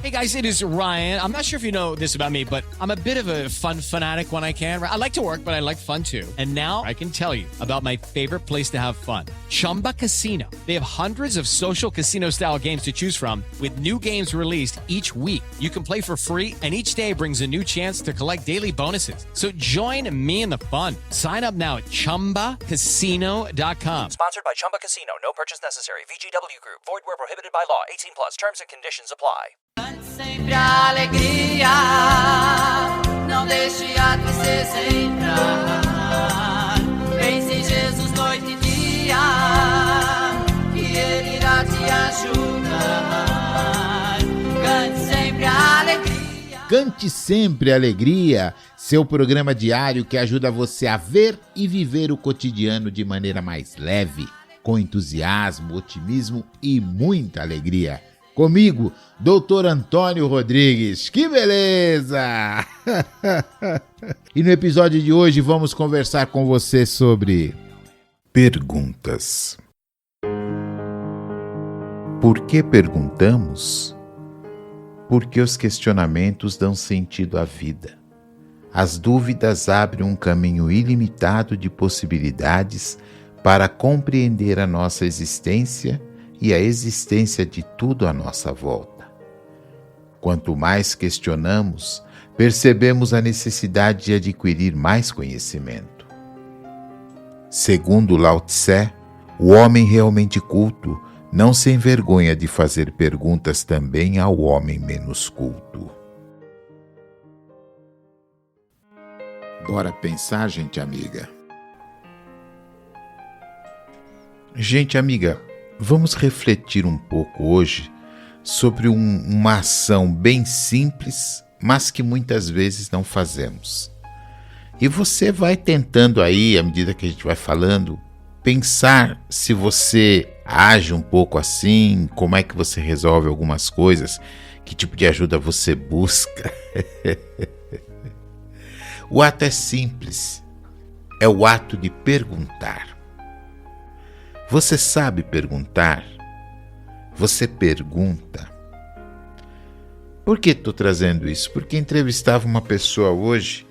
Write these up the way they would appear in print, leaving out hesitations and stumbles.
Hey guys, it is Ryan. I'm not sure if you know this about me, but I'm a bit of a fun fanatic when I can. I like to work, but I like fun too. And now I can tell you about my favorite place to have fun. Chumba Casino. They have hundreds of social casino style games to choose from with new games released each week. You can play for free and each day brings a new chance to collect daily bonuses. So join me in the fun. Sign up now at ChumbaCasino.com. Sponsored by Chumba Casino. No purchase necessary. VGW Group. Void where prohibited by law. 18 plus. Terms and conditions apply. Sempre a alegria, não deixe a tristeza entrar. Pense em Jesus noite e dia, que Ele irá te ajudar. Cante sempre a alegria. Cante Sempre Alegria, seu programa diário que ajuda você a ver e viver o cotidiano de maneira mais leve, com entusiasmo, otimismo e muita alegria. Comigo, Dr. Antônio Rodrigues. Que beleza! E no episódio de hoje vamos conversar com você sobre perguntas. Por que perguntamos? Porque os questionamentos dão sentido à vida. As dúvidas abrem um caminho ilimitado de possibilidades para compreender a nossa existência e a existência de tudo à nossa volta. Quanto mais questionamos, percebemos a necessidade de adquirir mais conhecimento. Segundo Lao Tse, o homem realmente culto não se envergonha de fazer perguntas também ao homem menos culto. Bora pensar, gente amiga. Gente amiga, vamos refletir um pouco hoje sobre uma ação bem simples, mas que muitas vezes não fazemos. E você vai tentando aí, à medida que a gente vai falando, pensar se você age um pouco assim, como é que você resolve algumas coisas, que tipo de ajuda você busca. O ato é simples, é o ato de perguntar. Você sabe perguntar? Você pergunta? Por que estou trazendo isso? Porque entrevistava uma pessoa hoje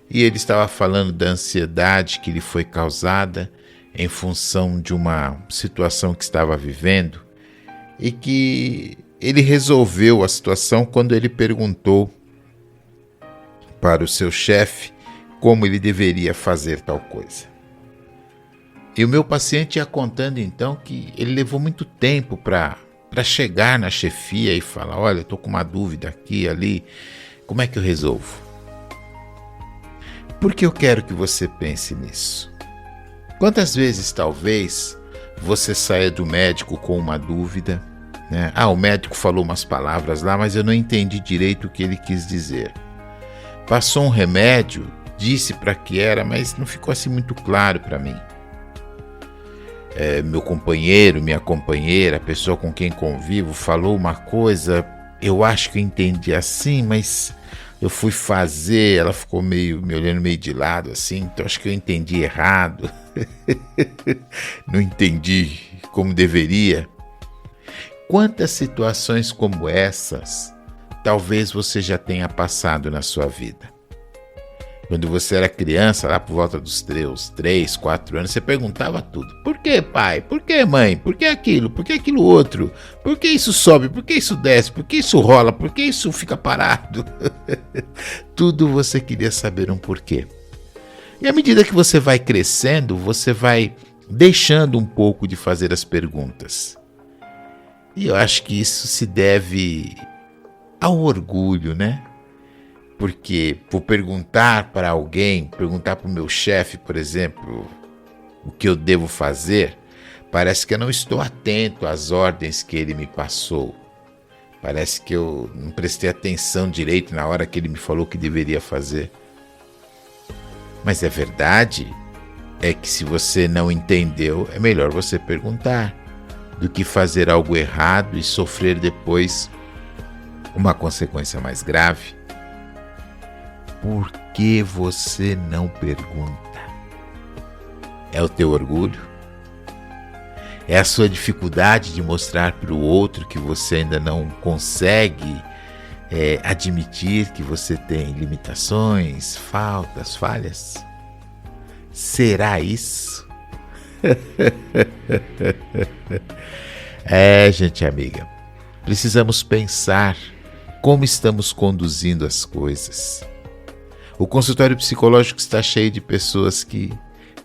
e ele estava falando da ansiedade que lhe foi causada em função de uma situação que estava vivendo e que ele resolveu a situação quando ele perguntou para o seu chefe como ele deveria fazer tal coisa. E o meu paciente ia contando então que ele levou muito tempo para chegar na chefia e falar, olha, estou com uma dúvida aqui e ali, como é que eu resolvo? Porque eu quero que você pense nisso. Quantas vezes talvez você saia do médico com uma dúvida, né? O médico falou umas palavras lá, mas eu não entendi direito o que ele quis dizer. Passou um remédio, disse para que era, mas não ficou assim muito claro para mim. Meu companheiro, minha companheira, a pessoa com quem convivo falou uma coisa, eu acho que eu entendi assim, mas eu fui fazer, ela ficou me olhando meio de lado assim, então acho que eu entendi errado. Não entendi como deveria. Quantas situações como essas talvez você já tenha passado na sua vida? Quando você era criança, lá por volta dos 3, 4 anos, você perguntava tudo. Por que, pai? Por que, mãe? Por que aquilo? Por que aquilo outro? Por que isso sobe? Por que isso desce? Por que isso rola? Por que isso fica parado? Tudo você queria saber um porquê. E à medida que você vai crescendo, você vai deixando um pouco de fazer as perguntas. E eu acho que isso se deve ao orgulho, né? Porque vou perguntar para alguém, perguntar para o meu chefe, por exemplo, o que eu devo fazer, parece que eu não estou atento às ordens que ele me passou. Parece que eu não prestei atenção direito na hora que ele me falou que deveria fazer. Mas a verdade é que se você não entendeu, é melhor você perguntar do que fazer algo errado e sofrer depois uma consequência mais grave. Por que você não pergunta? É o teu orgulho? É a sua dificuldade de mostrar para o outro que você ainda não consegue admitir que você tem limitações, faltas, falhas? Será isso? Gente amiga, precisamos pensar como estamos conduzindo as coisas. O consultório psicológico está cheio de pessoas que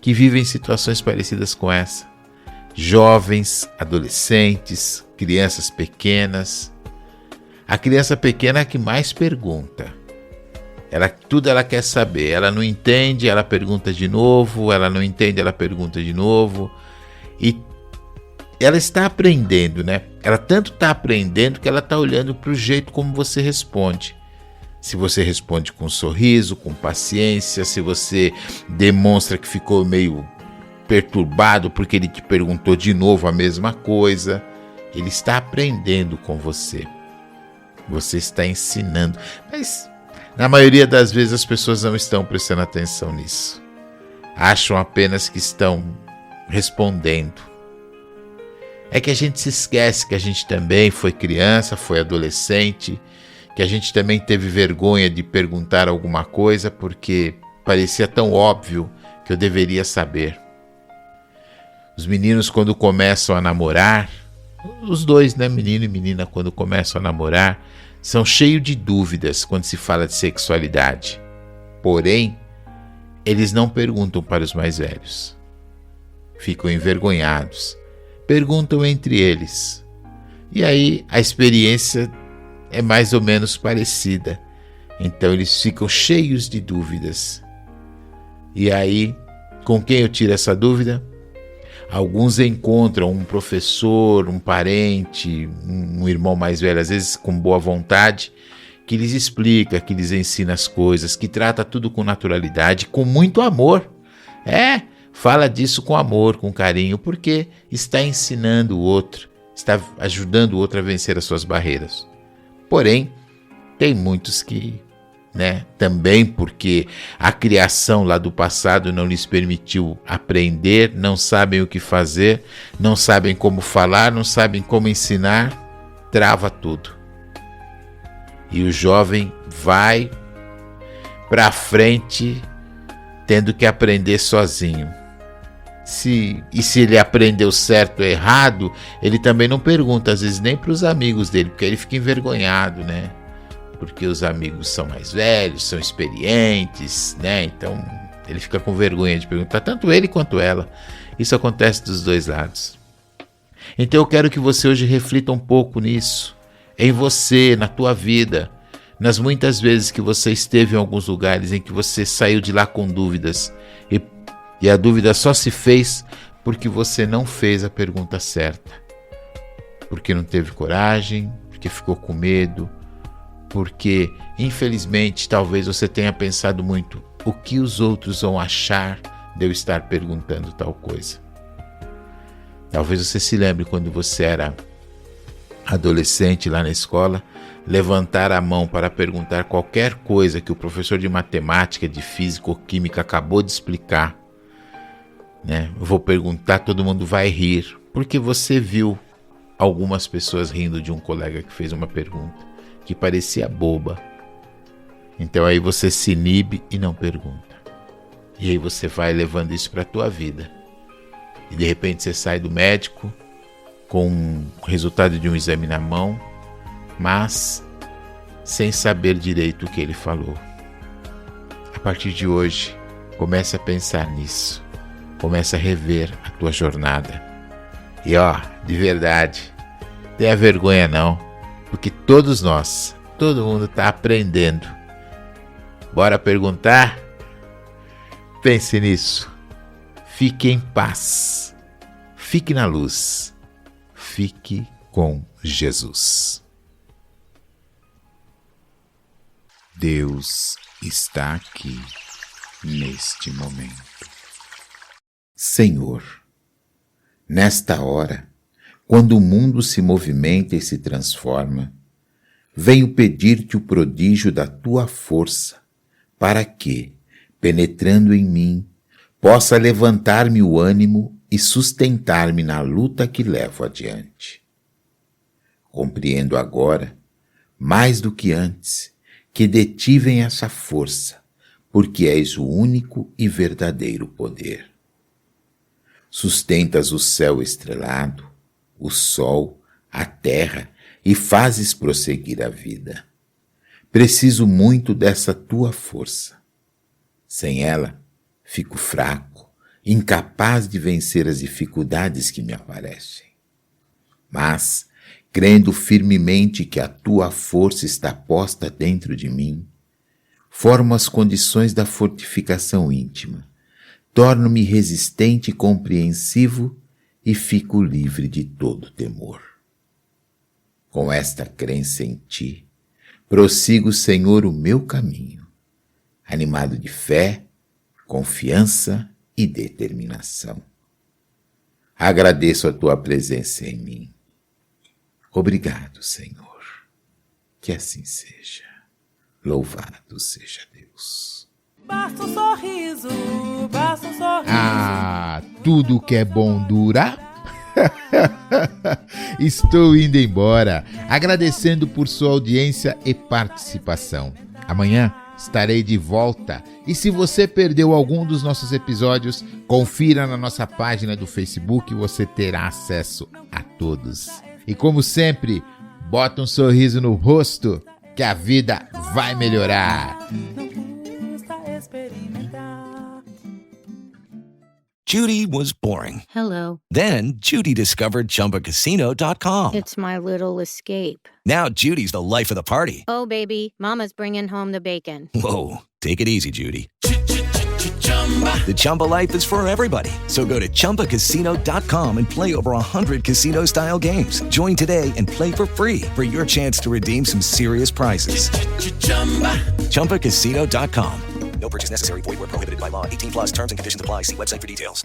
vivem situações parecidas com essa. Jovens, adolescentes, crianças pequenas. A criança pequena é a que mais pergunta. Tudo ela quer saber. Ela não entende, ela pergunta de novo. Ela não entende, ela pergunta de novo. E ela está aprendendo, né? Ela tanto está aprendendo que ela está olhando para o jeito como você responde. Se você responde com um sorriso, com paciência, se você demonstra que ficou meio perturbado porque ele te perguntou de novo a mesma coisa, ele está aprendendo com você. Você está ensinando. Mas na maioria das vezes as pessoas não estão prestando atenção nisso. Acham apenas que estão respondendo. É que a gente se esquece que a gente também foi criança, foi adolescente, que a gente também teve vergonha de perguntar alguma coisa porque parecia tão óbvio que eu deveria saber. Os meninos, quando começam a namorar, os dois, né, menino e menina, quando começam a namorar, são cheios de dúvidas quando se fala de sexualidade. Porém, eles não perguntam para os mais velhos. Ficam envergonhados. Perguntam entre eles. E aí a experiência é mais ou menos parecida. Então eles ficam cheios de dúvidas. E aí, com quem eu tiro essa dúvida? Alguns encontram um professor, um parente, um irmão mais velho, às vezes com boa vontade, que lhes explica, que lhes ensina as coisas, que trata tudo com naturalidade, com muito amor. Fala disso com amor, com carinho, porque está ensinando o outro, está ajudando o outro a vencer as suas barreiras. Porém, tem muitos que, também porque a criação lá do passado não lhes permitiu aprender, não sabem o que fazer, não sabem como falar, não sabem como ensinar, trava tudo. E o jovem vai para frente tendo que aprender sozinho. Se ele aprendeu certo ou errado, ele também não pergunta, às vezes, nem para os amigos dele, porque ele fica envergonhado, né? Porque os amigos são mais velhos, são experientes, né? Então, ele fica com vergonha de perguntar, tanto ele quanto ela. Isso acontece dos dois lados. Então, eu quero que você hoje reflita um pouco nisso, em você, na tua vida, nas muitas vezes que você esteve em alguns lugares em que você saiu de lá com dúvidas, e a dúvida só se fez porque você não fez a pergunta certa. Porque não teve coragem, porque ficou com medo, porque, infelizmente, talvez você tenha pensado muito o que os outros vão achar de eu estar perguntando tal coisa. Talvez você se lembre quando você era adolescente lá na escola, levantar a mão para perguntar qualquer coisa que o professor de matemática, de física ou química acabou de explicar. Eu vou perguntar, todo mundo vai rir, porque você viu algumas pessoas rindo de um colega que fez uma pergunta que parecia boba. Então aí você se inibe e não pergunta. E aí você vai levando isso para a tua vida. E de repente você sai do médico com o resultado de um exame na mão, mas sem saber direito o que ele falou. A partir de hoje, comece a pensar nisso. Comece a rever a tua jornada. E de verdade, tenha vergonha não, porque todos nós, todo mundo está aprendendo. Bora perguntar? Pense nisso. Fique em paz. Fique na luz. Fique com Jesus. Deus está aqui neste momento. Senhor, nesta hora, quando o mundo se movimenta e se transforma, venho pedir-te o prodígio da tua força, para que, penetrando em mim, possa levantar-me o ânimo e sustentar-me na luta que levo adiante. Compreendo agora mais do que antes, que detivem essa força, porque és o único e verdadeiro poder. Sustentas o céu estrelado, o sol, a terra e fazes prosseguir a vida. Preciso muito dessa tua força. Sem ela, fico fraco, incapaz de vencer as dificuldades que me aparecem. Mas, crendo firmemente que a tua força está posta dentro de mim, formo as condições da fortificação íntima, torno-me resistente e compreensivo e fico livre de todo temor. Com esta crença em ti, prossigo, Senhor, o meu caminho, animado de fé, confiança e determinação. Agradeço a tua presença em mim. Obrigado, Senhor. Que assim seja. Louvado seja Deus. Basta um sorriso, basta um sorriso. Ah, tudo que é bom dura. Estou indo embora, agradecendo por sua audiência e participação. Amanhã estarei de volta. E se você perdeu algum dos nossos episódios, confira na nossa página do Facebook e você terá acesso a todos. E como sempre, bota um sorriso no rosto que a vida vai melhorar. Judy was boring. Hello. Then Judy discovered ChumbaCasino.com. It's my little escape. Now Judy's the life of the party. Oh, baby, mama's bringing home the bacon. Whoa, take it easy, Judy. The Chumba life is for everybody. So go to ChumbaCasino.com and play over 100 casino-style games. Join today and play for free for your chance to redeem some serious prizes. ChumbaCasino.com. No purchase necessary. Void where prohibited by law. 18 plus terms and conditions apply. See website for details.